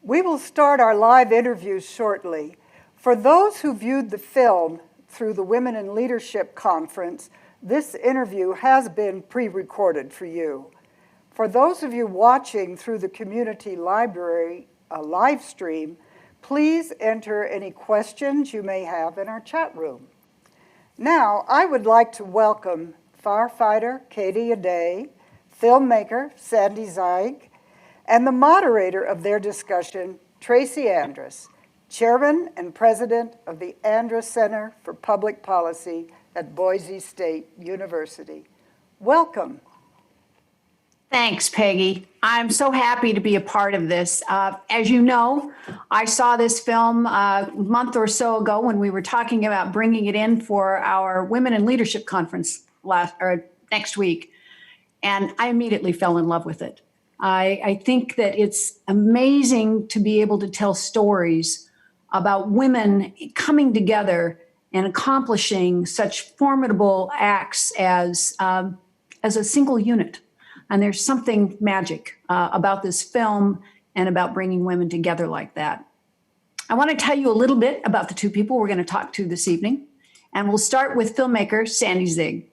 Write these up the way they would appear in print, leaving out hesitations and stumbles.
We will start our live interviews shortly. For those who viewed the film through the Women in Leadership Conference, this interview has been pre-recorded for you. For those of you watching through the community library live stream, please enter any questions you may have in our chat room. Now, I would like to welcome firefighter Katie Aday, filmmaker Sandy Zeig, and the moderator of their discussion, Tracy Andrus, Chairman and President of the Andrus Center for Public Policy at Boise State University. Welcome. Thanks, Peggy. I'm so happy to be a part of this. As you know, I saw this film a month or so ago when we were talking about bringing it in for our Women in Leadership Conference next week, and I immediately fell in love with it. I think that it's amazing to be able to tell stories about women coming together and accomplishing such formidable acts as a single unit. And there's something magic about this film and about bringing women together like that. I want to tell you a little bit about the two people we're going to talk to this evening. And we'll start with filmmaker Sandy Zeig.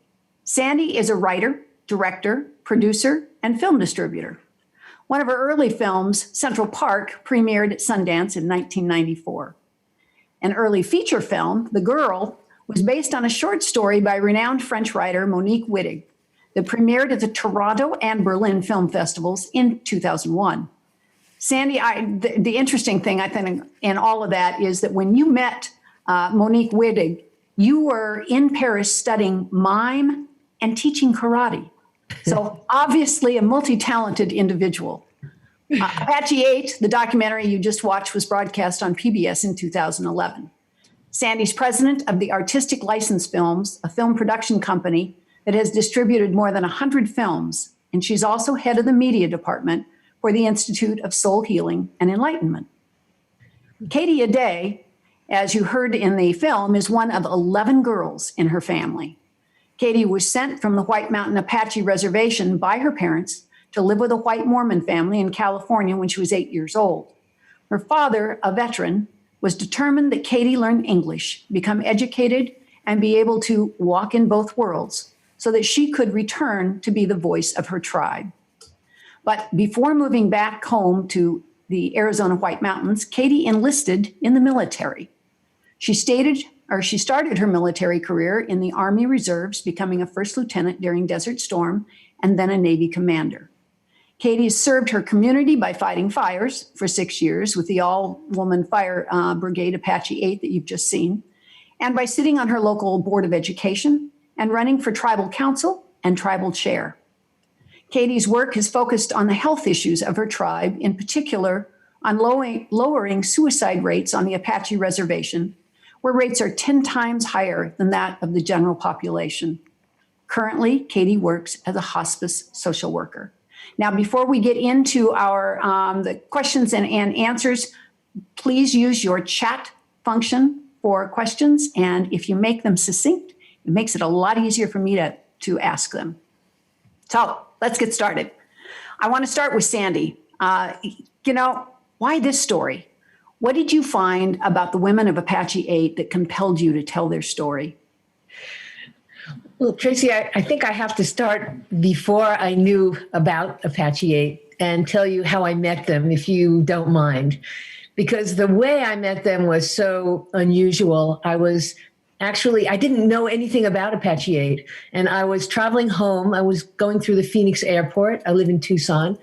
Sandy is a writer, director, producer, and film distributor. One of her early films, Central Park, premiered at Sundance in 1994. An early feature film, The Girl, was based on a short story by renowned French writer Monique Wittig that premiered at the Toronto and Berlin Film Festivals in 2001. Sandy, the interesting thing I think in all of that is that when you met Monique Wittig, you were in Paris studying mime and teaching karate. So obviously a multi-talented individual. Apache 8, the documentary you just watched, was broadcast on PBS in 2011. Sandy's president of the Artistic License Films, a film production company that has distributed more than 100 films, and she's also head of the media department for the Institute of Soul Healing and Enlightenment. Katie Aday, as you heard in the film, is one of 11 girls in her family. Katie was sent from the White Mountain Apache Reservation by her parents to live with a white Mormon family in California when she was 8 years old. Her father, a veteran, was determined that Katie learn English, become educated, and be able to walk in both worlds so that she could return to be the voice of her tribe. But before moving back home to the Arizona White Mountains, Katie enlisted in the military. She started her military career in the Army Reserves, becoming a first lieutenant during Desert Storm and then a Navy commander. Katie served her community by fighting fires for 6 years with the all-woman fire brigade Apache 8 that you've just seen, and by sitting on her local Board of Education and running for tribal council and tribal chair. Katie's work has focused on the health issues of her tribe, in particular on lowering suicide rates on the Apache Reservation, where rates are 10 times higher than that of the general population. Currently, Katie works as a hospice social worker. Now, before we get into our the questions and answers, please use your chat function for questions, and if you make them succinct, it makes it a lot easier for me to ask them. So let's get started. I want to start with Sandy. Why this story? What did you find about the women of Apache 8 that compelled you to tell their story? Well, Tracy, I think I have to start before I knew about Apache 8 and tell you how I met them, if you don't mind. Because the way I met them was so unusual. I didn't know anything about Apache 8, and I was traveling home. I was going through the Phoenix airport. I live in Tucson.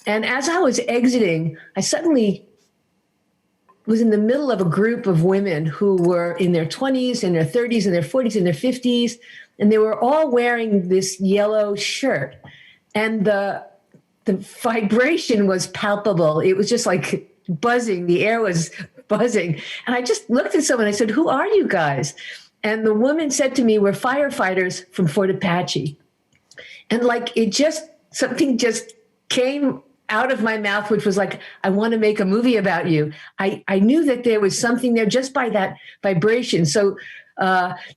And as I was exiting, I suddenly was in the middle of a group of women who were in their 20s, in their 30s, in their 40s, in their 50s, and they were all wearing this yellow shirt. And the vibration was palpable. It was just like buzzing. The air was buzzing. And I just looked at someone. I said, "Who are you guys?" And the woman said to me, "We're firefighters from Fort Apache." And something just came out of my mouth, which was like, "I want to make a movie about you." I knew that there was something there just by that vibration. So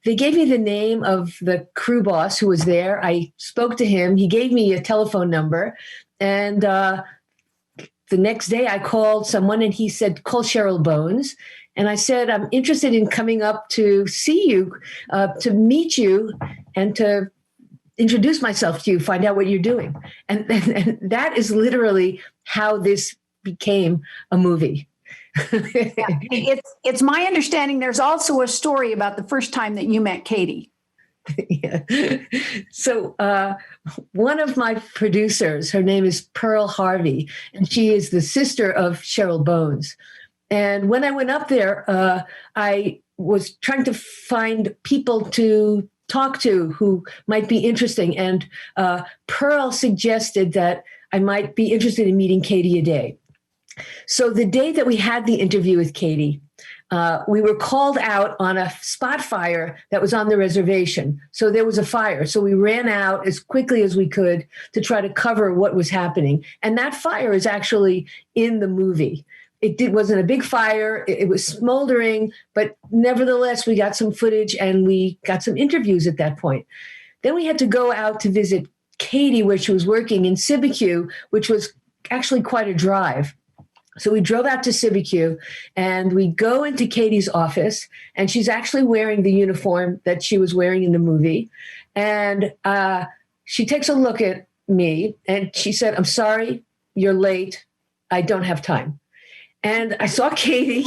they gave me the name of the crew boss who was there. I spoke to him. He gave me a telephone number. And the next day I called someone and he said, call Cheryl Bones. And I said, I'm interested in coming up to see you, to meet you, and to introduce myself to you, find out what you're doing. And that is literally how this became a movie. It's my understanding there's also a story about the first time that you met Katie. Yeah. So one of my producers, her name is Pearl Harvey, and she is the sister of Cheryl Bones. And when I went up there, I was trying to find people to talk to who might be interesting. And Pearl suggested that I might be interested in meeting Katie a day. So the day that we had the interview with Katie, we were called out on a spot fire that was on the reservation. So there was a fire. So we ran out as quickly as we could to try to cover what was happening. And that fire is actually in the movie. Wasn't a big fire. It was smoldering, but nevertheless, we got some footage and we got some interviews at that point. Then we had to go out to visit Katie, where she was working in Cibecue, which was actually quite a drive. So we drove out to Cibecue and we go into Katie's office, and she's actually wearing the uniform that she was wearing in the movie. And she takes a look at me and she said, I'm sorry, you're late. I don't have time. And I saw Katie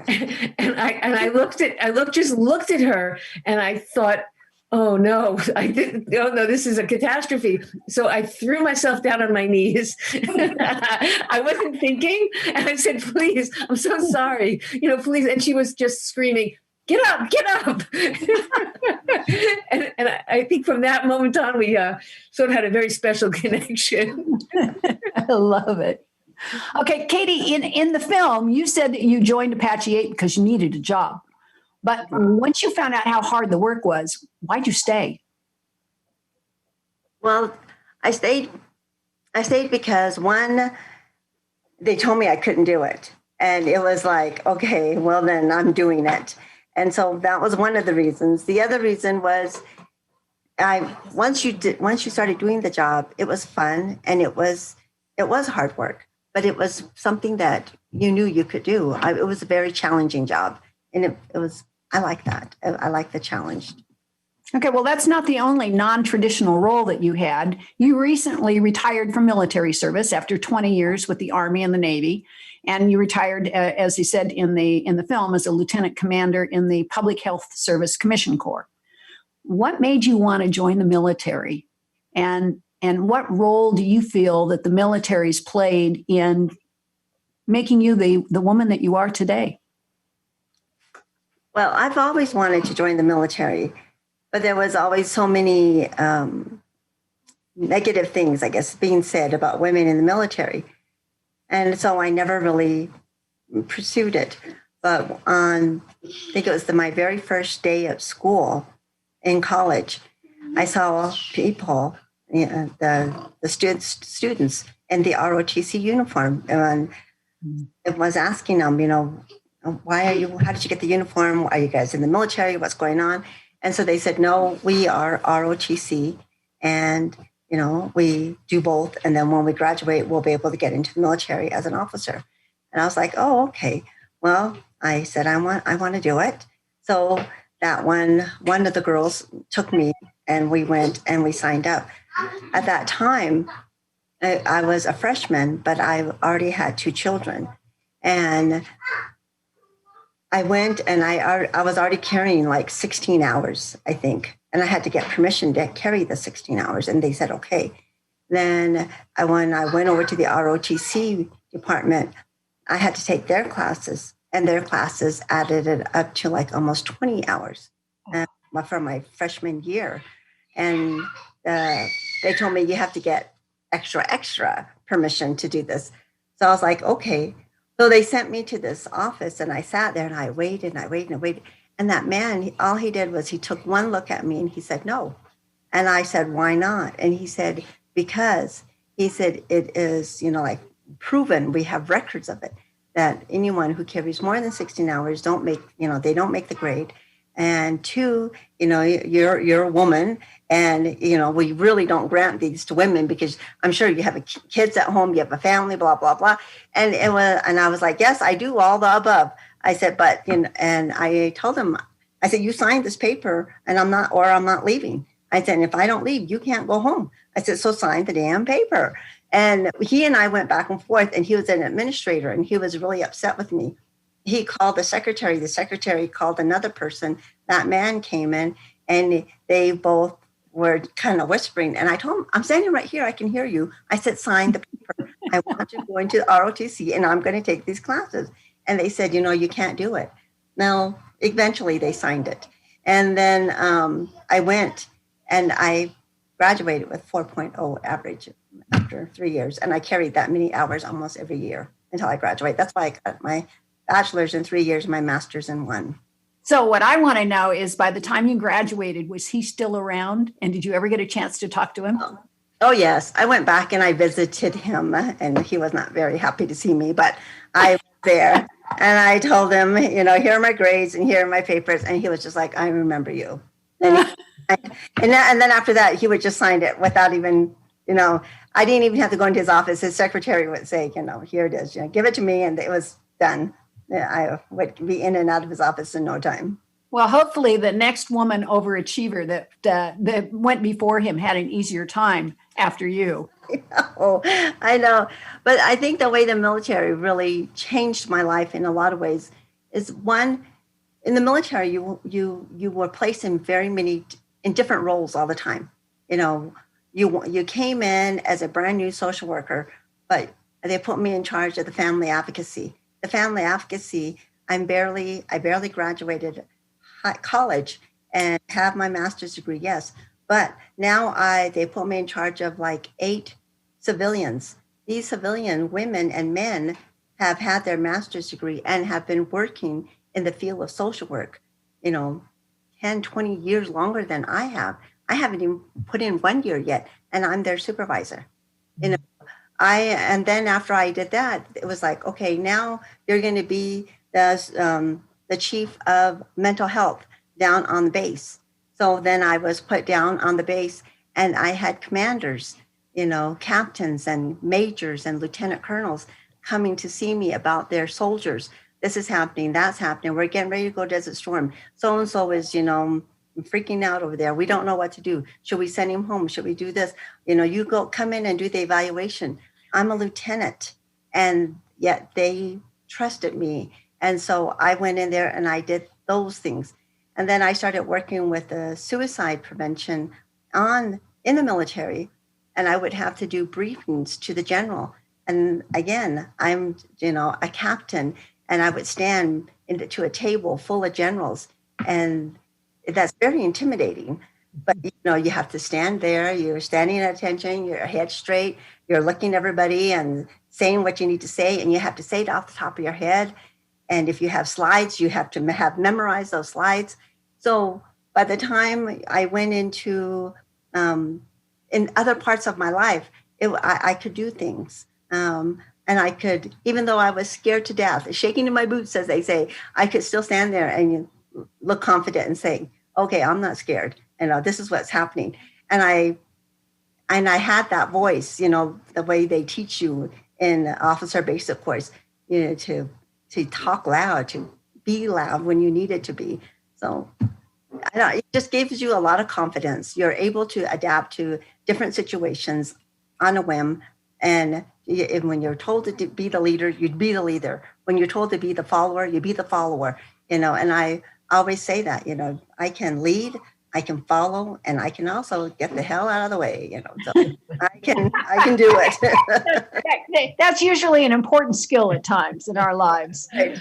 and I looked at her and I thought, oh no, this is a catastrophe. So I threw myself down on my knees. I wasn't thinking. And I said, please, I'm so sorry, please. And she was just screaming, get up. and I think from that moment on, we sort of had a very special connection. I love it. Okay, Katie, in the film, you said that you joined Apache 8 because you needed a job. But once you found out how hard the work was, why'd you stay? Well, I stayed because one, they told me I couldn't do it. And it was like, okay, well then I'm doing it. And so that was one of the reasons. The other reason was once you started doing the job, it was fun and it was hard work, but it was something that you knew you could do. It was a very challenging job. And I like that. I like the challenge. Okay, well, that's not the only non-traditional role that you had. You recently retired from military service after 20 years with the Army and the Navy, and you retired, as he said in the film, as a lieutenant commander in the Public Health Service Commission Corps. What made you want to join the military, and what role do you feel that the military's played in making you the woman that you are today? Well, I've always wanted to join the military, but there was always so many negative things, I guess, being said about women in the military. And so I never really pursued it. But I think it was my very first day of school in college, I saw people, the students in the ROTC uniform, and it was asking them, how did you get the uniform? Are you guys in the military? What's going on? And so they said, no, we are ROTC and, we do both. And then when we graduate, we'll be able to get into the military as an officer. And I was like, oh, okay. Well, I said, I want to do it. So that one of the girls took me and we went and we signed up. At that time, I was a freshman, but I already had 2 children. And I went and I was already carrying like 16 hours, I think. And I had to get permission to carry the 16 hours. And they said, okay. Then when I went over to the ROTC department, I had to take their classes. And their classes added it up to like almost 20 hours for my freshman year. And they told me you have to get extra permission to do this. So I was like, okay. So they sent me to this office and I sat there and I waited. And that man, all he did was he took one look at me and he said, no. And I said, why not? And he said, because he said, it is, like proven, we have records of it, that anyone who carries more than 16 hours they don't make the grade. And two, you're a woman, and we really don't grant these to women because I'm sure you have kids at home, you have a family, blah blah blah. And I was like, yes, I do all the above. I said, but and I told him, I said, you signed this paper, and I'm not leaving. I said, if I don't leave, you can't go home. I said, so sign the damn paper. And he and I went back and forth, and he was an administrator, and he was really upset with me. He called the secretary called another person. That man came in, and they both were kind of whispering. And I told him, I'm standing right here, I can hear you. I said, sign the paper. I want to go into ROTC, and I'm going to take these classes. And they said, you can't do it. Now, eventually they signed it. And then I went, and I graduated with 4.0 average after 3 years. And I carried that many hours almost every year until I graduated. That's why I got my bachelor's in 3 years, my master's in 1. So what I want to know is, by the time you graduated, was he still around? And did you ever get a chance to talk to him? Oh, yes. I went back and I visited him, and he was not very happy to see me, but I was there. And I told him, here are my grades and here are my papers. And he was just like, I remember you. And then after that, he would just sign it without even, I didn't even have to go into his office. His secretary would say, here it is, give it to me. And it was done. I would be in and out of his office in no time. Well, hopefully the next woman overachiever that went before him had an easier time after you. Oh, I know. But I think the way the military really changed my life in a lot of ways is, one, in the military, you were placed in in different roles all the time. You came in as a brand new social worker, but they put me in charge of the family advocacy. The family advocacy, I barely graduated college and have my master's degree, yes. But now they put me in charge of like 8 civilians. These civilian women and men have had their master's degree and have been working in the field of social work, 10, 20 years longer than I have. I haven't even put in 1 year yet, and I'm their supervisor. And then after I did that, it was like, okay, now you're going to be the chief of mental health down on the base. So then I was put down on the base, and I had commanders, captains and majors and lieutenant colonels coming to see me about their soldiers. This is happening, that's happening. We're getting ready to go Desert Storm. So-and-so is, freaking out over there. We don't know what to do. Should we send him home? Should we do this? You come in and do the evaluation. I'm a lieutenant, and yet they trusted me. And so I went in there and I did those things. And then I started working with the suicide prevention in the military, and I would have to do briefings to the general. And again, I'm, a captain, and I would stand to a table full of generals, and that's very intimidating. But, you have to stand there, you're standing at attention, your head straight, you're looking at everybody and saying what you need to say, and you have to say it off the top of your head. And if you have slides, you have to have memorized those slides. So by the time I went into, in other parts of my life, I could do things. And I could, even though I was scared to death, shaking in my boots, as they say, I could still stand there and look confident and say, okay, I'm not scared. This is what's happening. And I had that voice, the way they teach you in officer basic course, to talk loud, to be loud when you need it to be. So it just gives you a lot of confidence. You're able to adapt to different situations on a whim. And when you're told to be the leader, you'd be the leader. When you're told to be the follower, you be the follower. And I always say that, I can lead, I can follow, and I can also get the hell out of the way, so I can do it. That's usually an important skill at times in our lives. Right.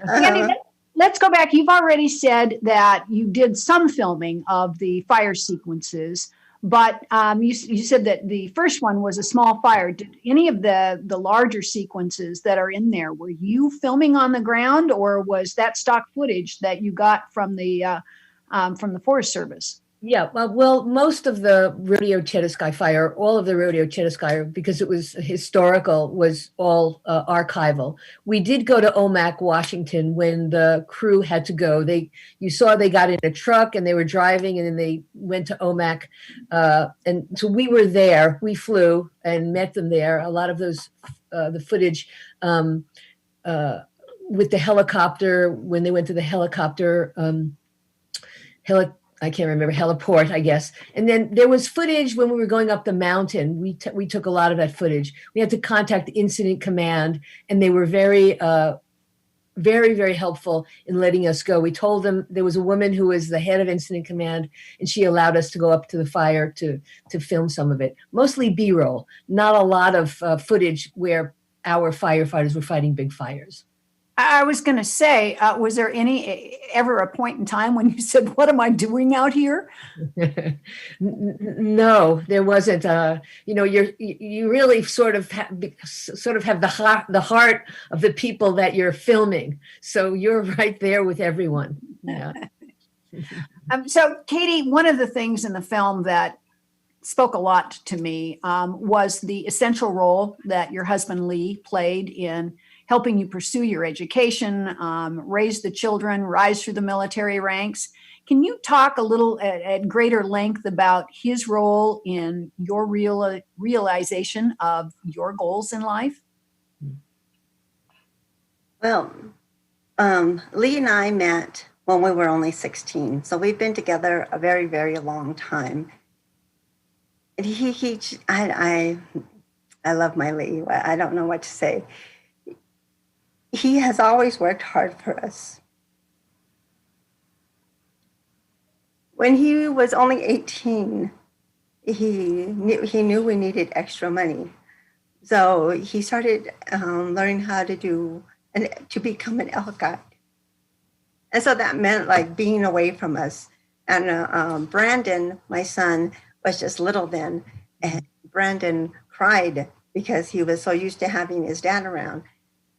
Andy, let's go back. You've already said that you did some filming of the fire sequences, but you said that the first one was a small fire. Did any of the larger sequences that are in there, were you filming on the ground, or was that stock footage that you got from the Forest Service? Yeah, well, most of the rodeo Chetiskai fire, all of the rodeo Chetiskai, because it was historical, was all archival. We did go to Omak, Washington, when the crew had to go. You saw they got in a truck and they were driving, and then they went to Omak, and so we were there. We flew and met them there. A lot of those, the footage um, uh, with the helicopter when they went to the helicopter. Heli- I can't remember, heliport, I guess. And then there was footage when we were going up the mountain. We took a lot of that footage. We had to contact the incident command, and they were very helpful in letting us go. We told them there was a woman who was the head of incident command, and she allowed us to go up to the fire to film some of it. Mostly B-roll, not a lot of footage where our firefighters were fighting big fires. I was going to say, was there ever a point in time when you said, "What am I doing out here"? No, there wasn't. You really sort of have the heart of the people that you're filming. So you're right there with everyone. Yeah. So, Katie, one of the things in the film that spoke a lot to me was the essential role that your husband Lee played in helping you pursue your education, raise the children, rise through the military ranks. Can you talk a little at greater length about his role in your realization of your goals in life? Well, Lee and I met when we were only 16. So we've been together a very long time. And I love my Lee. I don't know what to say. He has always worked hard for us. When he was only 18, he knew we needed extra money. So he started learning how to to become an elk guide. And so that meant like being away from us. And Brandon, my son, was just little then. And Brandon cried because he was so used to having his dad around.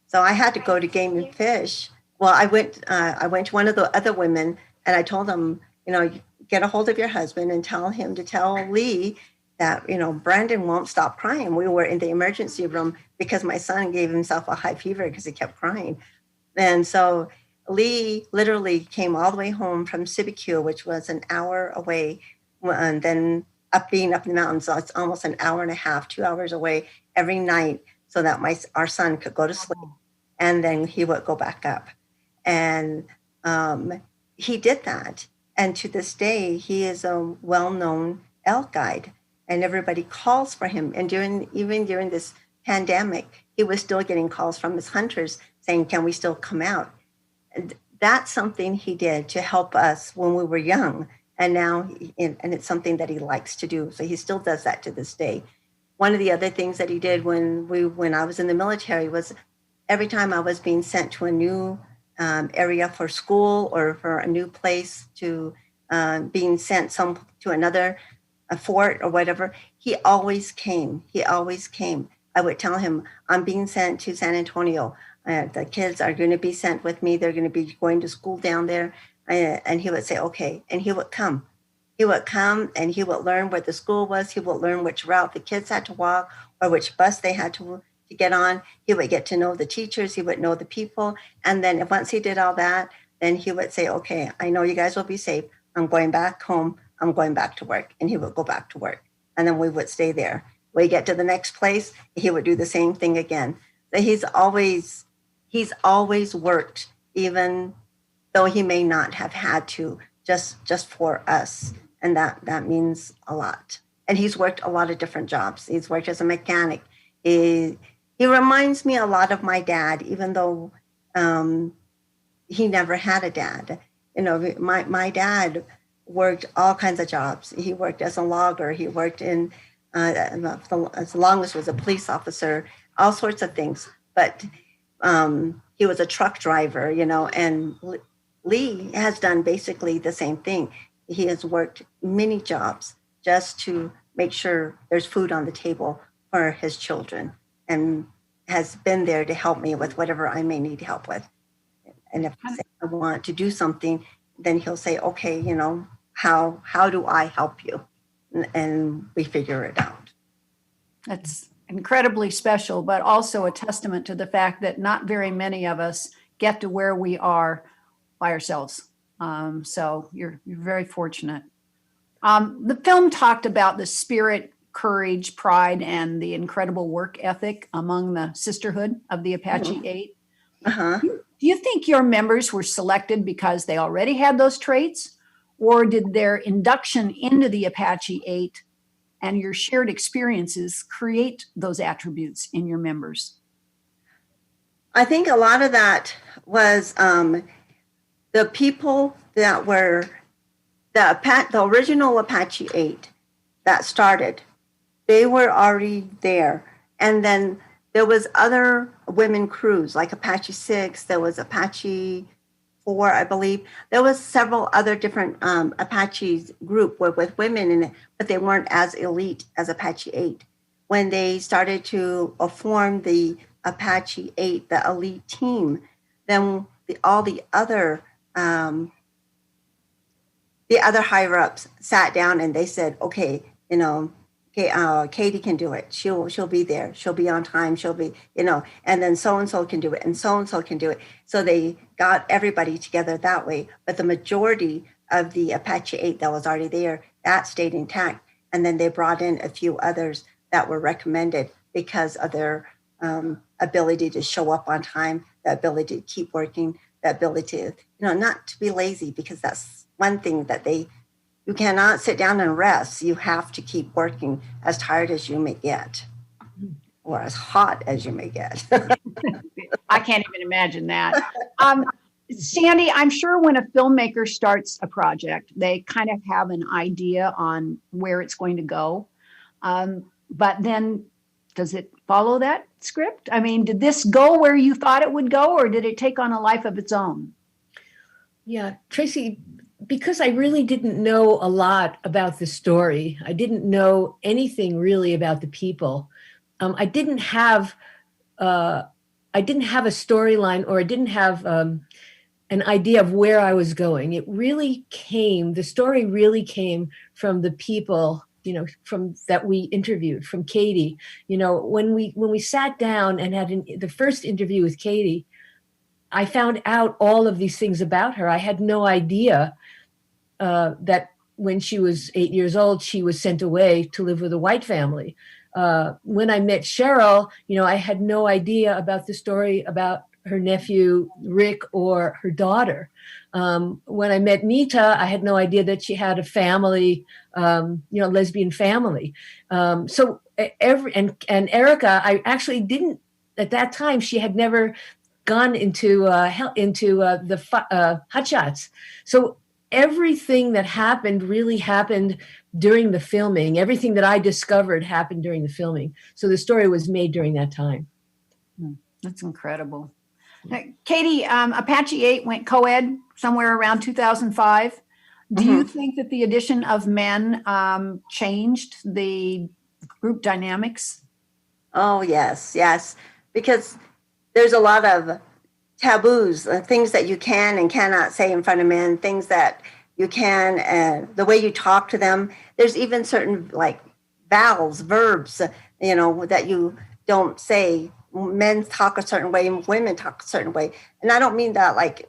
So I had to go to Game and Fish. Well, I went to one of the other women and I told them, get a hold of your husband and tell him to tell Lee that, Brandon won't stop crying. We were in the emergency room because my son gave himself a high fever because he kept crying. And so Lee literally came all the way home from Sibique, which was an hour away, and then being up in the mountains. So it's almost an hour and a half, 2 hours away every night so that our son could go to sleep. And then he would go back up. And he did that. And to this day, he is a well-known elk guide. And everybody calls for him. And even during this pandemic, he was still getting calls from his hunters saying, can we still come out? And that's something he did to help us when we were young. And now, and it's something that he likes to do. So he still does that to this day. One of the other things that he did when I was in the military was every time I was being sent to a new area for school or for a new place to being sent to another fort or whatever, he always came. I would tell him, I'm being sent to San Antonio. The kids are going to be sent with me. They're going to be going to school down there. And he would say, okay. And he would come. He would come and he would learn where the school was. He would learn which route the kids had to walk or which bus they had to get on. He would get to know the teachers. He would know the people. And then once he did all that, then he would say, okay, I know you guys will be safe. I'm going back home. I'm going back to work. And he would go back to work. And then we would stay there. We get to the next place, he would do the same thing again. So he's always worked, even though he may not have had to, just for us. And that means a lot. And he's worked a lot of different jobs. He's worked as a mechanic. He reminds me a lot of my dad, even though he never had a dad. My dad worked all kinds of jobs. He worked as a logger. He worked in, as long as was a police officer, all sorts of things. But he was a truck driver, and Lee has done basically the same thing. He has worked many jobs just to make sure there's food on the table for his children and has been there to help me with whatever I may need help with. And if I want to do something, then he'll say, okay, how do I help you? And we figure it out. That's incredibly special, but also a testament to the fact that not very many of us get to where we are by ourselves. So you're very fortunate. The film talked about the spirit, courage, pride, and the incredible work ethic among the sisterhood of the Apache 8. Uh-huh. Do you think your members were selected because they already had those traits, or did their induction into the Apache 8 and your shared experiences create those attributes in your members? I think a lot of that was the people that were the original Apache 8 that started. They were already there. And then there was other women crews like Apache 6, there was Apache 4, I believe. There was several other different Apaches group with women in it, but they weren't as elite as Apache 8. When they started to form the Apache 8, the elite team, then all the other higher ups sat down and they said, okay, Katie can do it. She'll be there. She'll be on time. She'll be, and then so-and-so can do it and so-and-so can do it. So they got everybody together that way. But the majority of the Apache 8 that was already there, that stayed intact. And then they brought in a few others that were recommended because of their ability to show up on time, the ability to keep working, the ability to, not to be lazy, because that's one thing that you cannot sit down and rest. You have to keep working as tired as you may get, or as hot as you may get. I can't even imagine that. Sandy, I'm sure when a filmmaker starts a project, they kind of have an idea on where it's going to go. But then does it follow that script? I mean, did this go where you thought it would go, or did it take on a life of its own? Yeah, Tracy, because I really didn't know a lot about the story, I didn't know anything really about the people. I didn't have a storyline, or I didn't have an idea of where I was going. The story really came from the people, from that we interviewed, from Katie. When we sat down and had the first interview with Katie, I found out all of these things about her. I had no idea that when she was 8 years old, she was sent away to live with a white family. When I met Cheryl, I had no idea about the story about her nephew, Rick, or her daughter. When I met Nita, I had no idea that she had a family, lesbian family. And Erica, I actually didn't, at that time, she had never gone into the hotshots. So everything that happened really happened during the filming. Everything that I discovered happened during the filming. So the story was made during that time. That's incredible. Now, Katie, Apache 8 went co-ed somewhere around 2005. Do you think that the addition of men changed the group dynamics? Oh, yes. Because there's a lot of taboos, things that you can and cannot say in front of men, things that you can, and the way you talk to them. There's even certain like vowels, verbs, that you don't say. Men talk a certain way and women talk a certain way. And I don't mean that like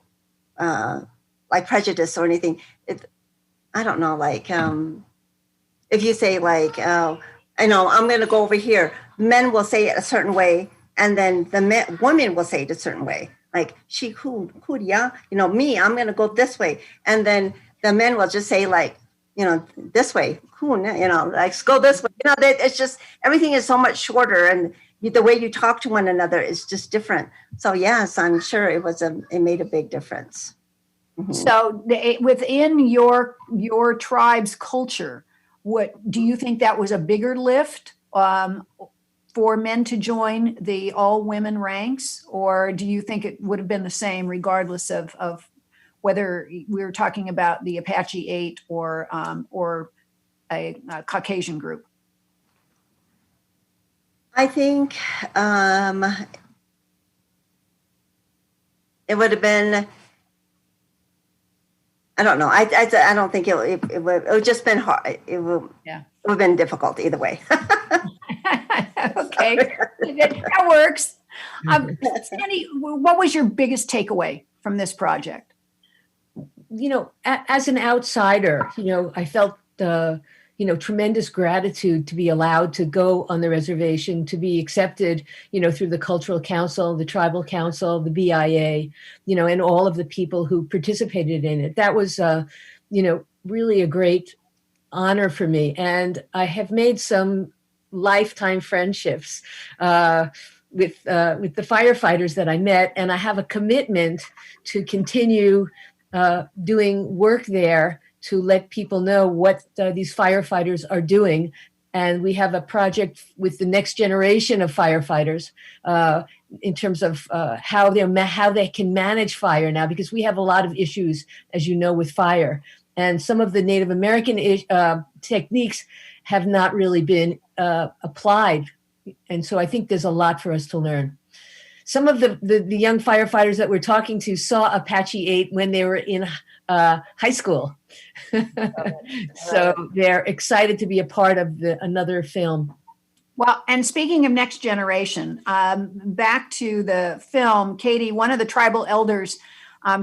prejudice or anything. I don't know, like if you say like, I'm going to go over here, men will say it a certain way, and then the woman will say it a certain way. Like yeah, me, I'm going to go this way. And then the men will just say like, this way, like go this way. It's just, everything is so much shorter, and the way you talk to one another is just different. So yes, I'm sure it made a big difference. Mm-hmm. So within your tribe's culture, do you think that was a bigger lift for men to join the all women ranks, or do you think it would have been the same regardless of whether we were talking about the Apache 8 or a Caucasian group? I think it would have been I don't know. I don't think it would just been hard. Yeah. It would have been difficult either way. Okay, that works. Sandy, what was your biggest takeaway from this project? As an outsider, I felt tremendous gratitude to be allowed to go on the reservation, to be accepted, through the Cultural Council, the Tribal Council, the BIA, and all of the people who participated in it. That was, really a great honor for me. And I have made some lifetime friendships with the firefighters that I met, and I have a commitment to continue doing work there to let people know what these firefighters are doing. And we have a project with the next generation of firefighters in terms of how they can manage fire now, because we have a lot of issues, as you know, with fire. And some of the Native American techniques have not really been applied. And so I think there's a lot for us to learn. Some of the young firefighters that we're talking to saw Apache 8 when they were in high school. So they're excited to be a part of another film. Well, and speaking of next generation, back to the film, Katie, one of the tribal elders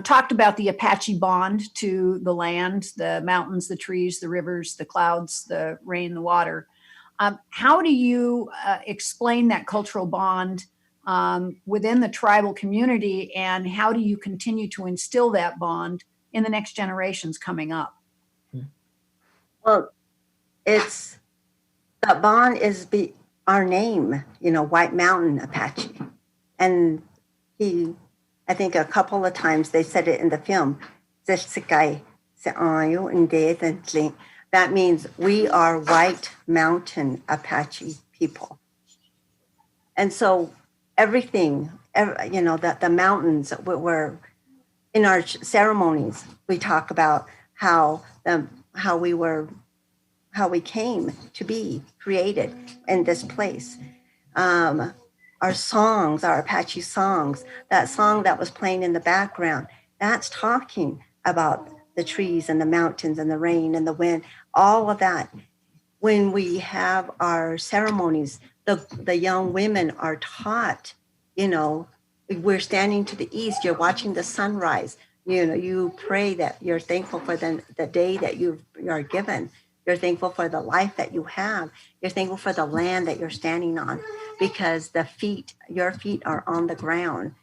talked about the Apache bond to the land, the mountains, the trees, the rivers, the clouds, the rain, the water. How do you explain that cultural bond within the tribal community, and how do you continue to instill that bond in the next generations coming up? Well, that bond is our name, White Mountain Apache. And I think a couple of times they said it in the film, that means we are White Mountain Apache people. And so everything, the mountains, were in our ceremonies, we talk about how we came to be created in this place. Our songs, our Apache songs, that song that was playing in the background, that's talking about the trees and the mountains and the rain and the wind, all of that. When we have our ceremonies, the young women are taught, we're standing to the east, you're watching the sunrise, you pray that you're thankful for the day that you are given. You're thankful for the life that you have. You're thankful for the land that you're standing on, because your feet are on the ground.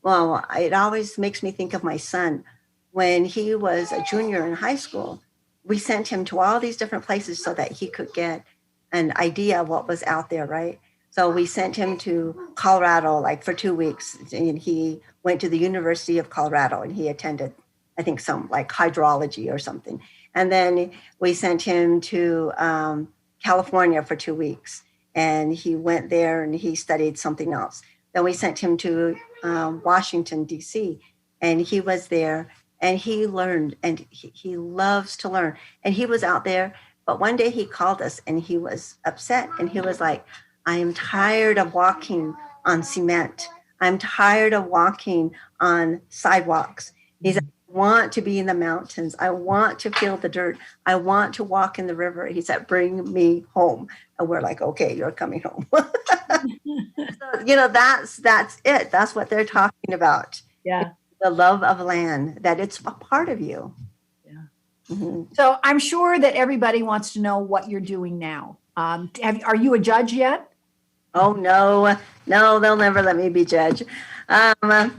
Well, it always makes me think of my son. When he was a junior in high school, we sent him to all these different places so that he could get an idea of what was out there, right? So we sent him to Colorado, like for 2 weeks, and he went to the University of Colorado, and he attended, I think, some like hydrology or something. And then we sent him to California for 2 weeks, and he went there and he studied something else. Then we sent him to Washington, D.C., and he was there and he learned, and he loves to learn. And he was out there, but one day he called us and he was upset, and he was like, I am tired of walking on cement. I'm tired of walking on sidewalks. He said, I want to be in the mountains. I want to feel the dirt. I want to walk in the river. He said, bring me home. And we're like, okay, you're coming home. So, that's it. That's what they're talking about. Yeah. The love of land, that it's a part of you. Yeah. Mm-hmm. So I'm sure that everybody wants to know what you're doing now. Are you a judge yet? Oh, no, they'll never let me be judge. My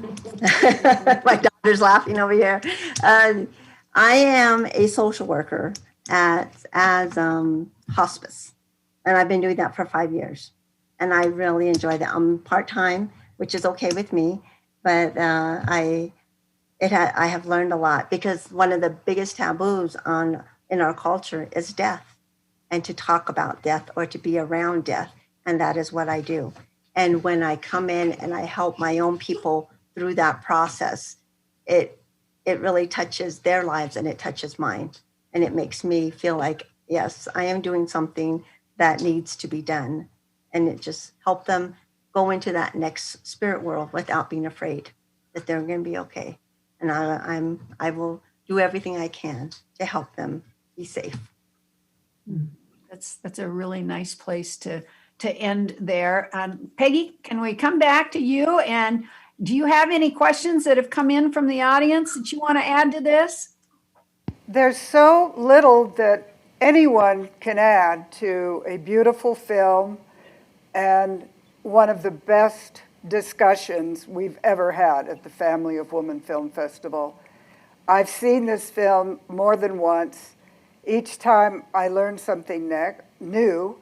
daughter's laughing over here. I am a social worker as hospice, and I've been doing that for 5 years, and I really enjoy that. I'm part-time, which is okay with me, but I have learned a lot, because one of the biggest taboos in our culture is death, and to talk about death or to be around death. And that is what I do. And when I come in and I help my own people through that process, it really touches their lives and it touches mine. And it makes me feel like, yes, I am doing something that needs to be done. And it just helps them go into that next spirit world without being afraid that they're going to be okay. And I will do everything I can to help them be safe. That's a really nice place to end there. Peggy, can we come back to you? And do you have any questions that have come in from the audience that you want to add to this? There's so little that anyone can add to a beautiful film and one of the best discussions we've ever had at the Family of Women Film Festival. I've seen this film more than once. Each time I learned something new.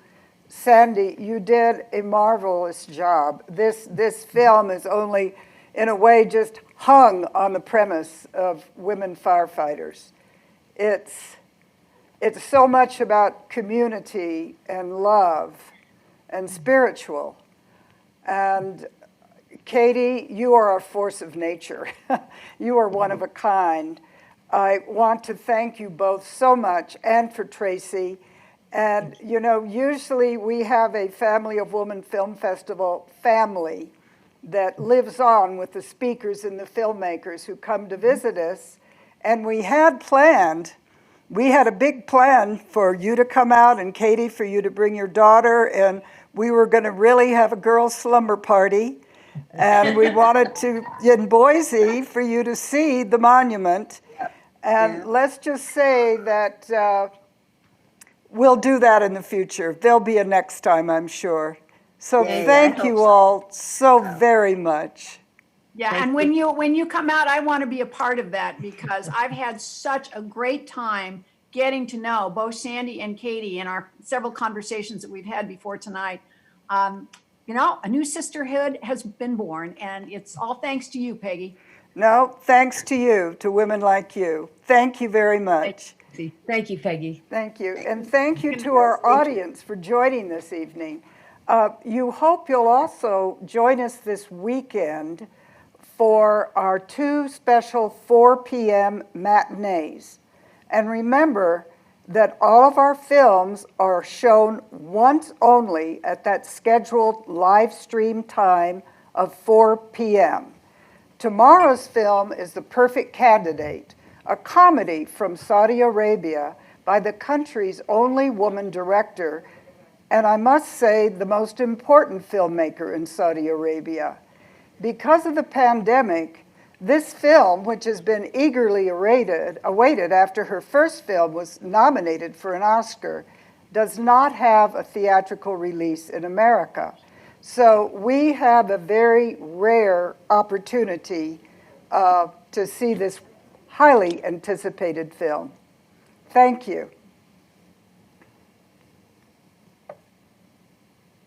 Sandy, you did a marvelous job. This film is only, in a way, just hung on the premise of women firefighters. It's so much about community and love and spiritual. And Katie, you are a force of nature. You are one of a kind. I want to thank you both so much, and for Tracy. And, you know, usually we have a Family of Women Film Festival family that lives on with the speakers and the filmmakers who come to visit us. And we had a big plan for you to come out, and Katie, for you to bring your daughter, and we were going to really have a girls' slumber party. And we wanted to, in Boise, for you to see the monument. And let's just say that we'll do that in the future. There'll be a next time, I'm sure. So thank you all so very much. Yeah, and when you come out, I want to be a part of that, because I've had such a great time getting to know both Sandy and Katie in our several conversations that we've had before tonight. You know, a new sisterhood has been born, and it's all thanks to you, Peggy. No, thanks to you, to women like you. Thank you very much. Thank you, Peggy. Thank you. And thank you to our audience for joining this evening. You hope you'll also join us this weekend for our 2 special 4 p.m. matinees. And remember that all of our films are shown once only at that scheduled live stream time of 4 p.m. Tomorrow's film is The Perfect Candidate, a comedy from Saudi Arabia by the country's only woman director, and I must say the most important filmmaker in Saudi Arabia. Because of the pandemic, this film, which has been eagerly awaited after her first film was nominated for an Oscar, does not have a theatrical release in America. So we have a very rare opportunity to see this highly anticipated film. Thank you.